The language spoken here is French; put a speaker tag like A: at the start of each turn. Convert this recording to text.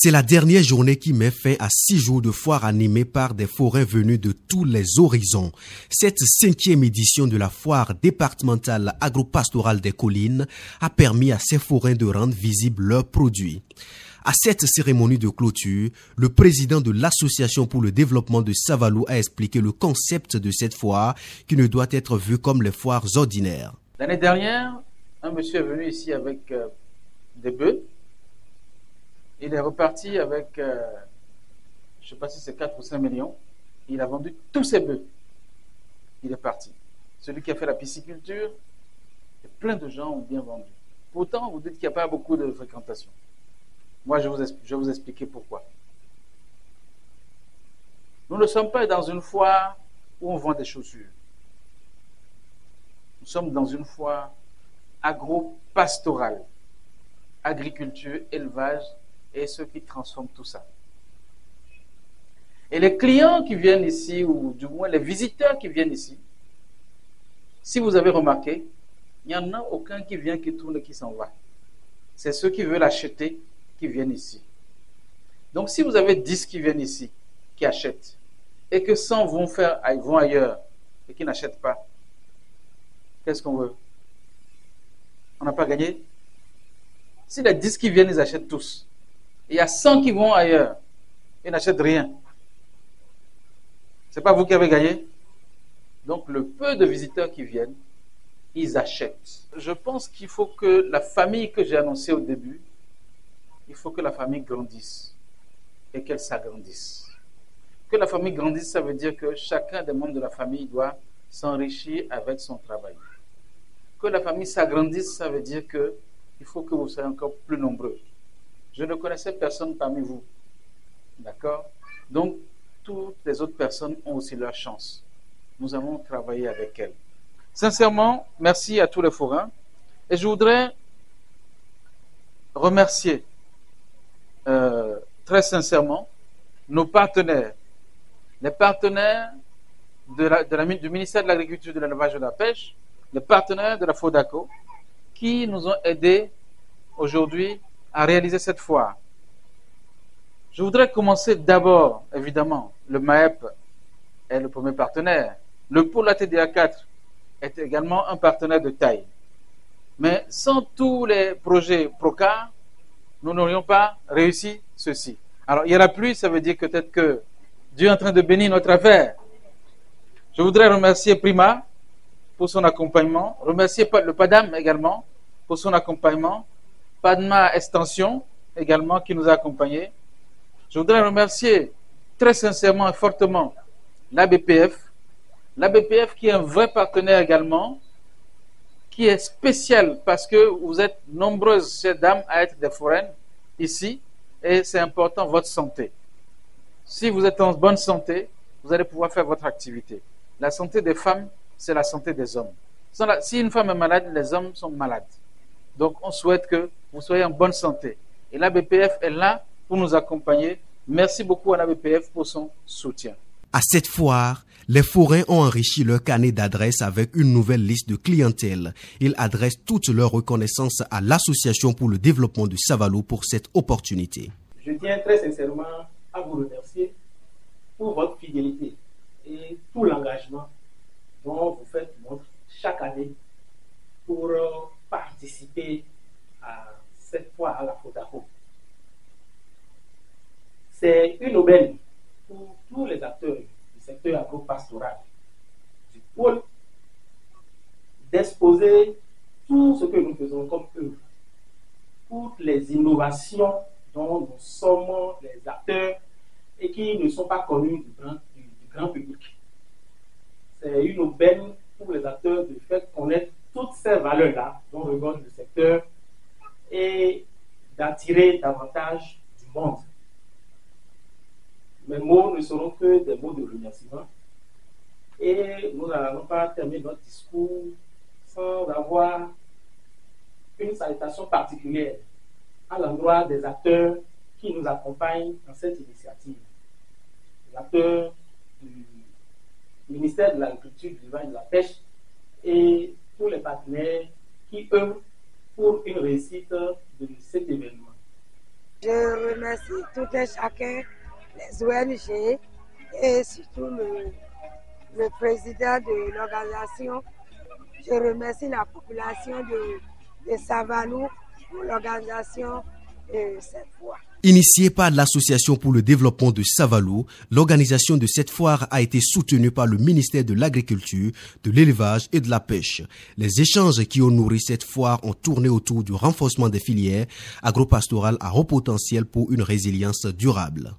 A: C'est la dernière journée qui met fin à 6 jours de foire animée par des forains venus de tous les horizons. Cette 5e édition de la foire départementale agropastorale des collines a permis à ces forains de rendre visibles leurs produits. À cette cérémonie de clôture, le président de l'Association pour le développement de Savalou a expliqué le concept de cette foire qui ne doit être vue comme les foires ordinaires.
B: L'année dernière, un monsieur est venu ici avec des bœufs. Il est reparti avec, je ne sais pas si c'est 4 ou 5 millions. Il a vendu tous ses bœufs. Il est parti. Celui qui a fait la pisciculture, et plein de gens ont bien vendu. Pourtant, vous dites qu'il n'y a pas beaucoup de fréquentation. Moi, je vais vous expliquer pourquoi. Nous ne sommes pas dans une foire où on vend des chaussures. Nous sommes dans une foire agro-pastorale. Agriculture, élevage et ceux qui transforment tout ça. Et les clients qui viennent ici, ou du moins les visiteurs qui viennent ici, si vous avez remarqué, il n'y en a aucun qui vient, qui tourne et qui s'en va. C'est ceux qui veulent acheter qui viennent ici. Donc si vous avez 10 qui viennent ici, qui achètent, et que 100 vont ailleurs et qui n'achètent pas, qu'est-ce qu'on veut? On n'a pas gagné? Si les 10 qui viennent, ils achètent tous. Il y a 100 qui vont ailleurs. Ils n'achètent rien. Ce n'est pas vous qui avez gagné. Donc, le peu de visiteurs qui viennent, ils achètent. Je pense qu'il faut que la famille que j'ai annoncée au début, il faut que la famille grandisse et qu'elle s'agrandisse. Que la famille grandisse, ça veut dire que chacun des membres de la famille doit s'enrichir avec son travail. Que la famille s'agrandisse, ça veut dire que il faut que vous soyez encore plus nombreux. Je ne connaissais personne parmi vous. D'accord? Donc, toutes les autres personnes ont aussi leur chance. Nous allons travailler avec elles. Sincèrement, merci à tous les forains. Et je voudrais remercier très sincèrement nos partenaires. Les partenaires du ministère de l'Agriculture, de l'Élevage et de la Pêche, les partenaires de la FODACO, qui nous ont aidés aujourd'hui à réaliser cette foire. Je voudrais commencer d'abord, évidemment, le MAEP est le premier partenaire. Le pôle ATDA 4 est également un partenaire de taille. Mais sans tous les projets PROCAR, nous n'aurions pas réussi ceci. Alors, il y a la pluie, ça veut dire peut-être que Dieu est en train de bénir notre affaire. Je voudrais remercier Prima pour son accompagnement, remercier le PADAM également pour son accompagnement, Padma Extension également qui nous a accompagnés. Je voudrais remercier très sincèrement et fortement l'ABPF qui est un vrai partenaire également, qui est spécial parce que vous êtes nombreuses, chères dames, à être des foraines ici et c'est important votre santé. Si vous êtes en bonne santé, vous allez pouvoir faire votre activité. La santé des femmes, c'est la santé des hommes. Si une femme est malade, les hommes sont malades. Donc, on souhaite que vous soyez en bonne santé. Et l'ABPF est là pour nous accompagner. Merci beaucoup à l'ABPF pour son soutien.
A: À cette foire, les forains ont enrichi leur carnet d'adresses avec une nouvelle liste de clientèle. Ils adressent toute leur reconnaissance à l'Association pour le développement de Savalou pour cette opportunité.
C: Je tiens très sincèrement à vous remercier pour votre fidélité et tout l'engagement dont vous faites montre chaque année pour participer à cette foire à la FODACO. C'est une aubaine pour tous les acteurs du secteur agro-pastoral, du pôle, d'exposer tout ce que nous faisons comme œuvre, toutes les innovations dont nous sommes les acteurs et qui ne sont pas connus du grand public. C'est une aubaine pour les acteurs de faire connaître toutes ces valeurs-là dont regorge le secteur et d'attirer davantage du monde. Mes mots ne seront que des mots de remerciement et nous n'allons pas terminer notre discours sans avoir une salutation particulière à l'endroit des acteurs qui nous accompagnent dans cette initiative. Les acteurs du ministère de l'Agriculture, du Élevage et de la Pêche et tous les partenaires qui œuvrent pour une réussite de cet événement.
D: Je remercie tout et chacun, les ONG et surtout le président de l'organisation. Je remercie la population de Savalou pour l'organisation de cette foire.
A: Initiée par l'Association pour le développement de Savalou, l'organisation de cette foire a été soutenue par le ministère de l'Agriculture, de l'Élevage et de la Pêche. Les échanges qui ont nourri cette foire ont tourné autour du renforcement des filières agropastorales à haut potentiel pour une résilience durable.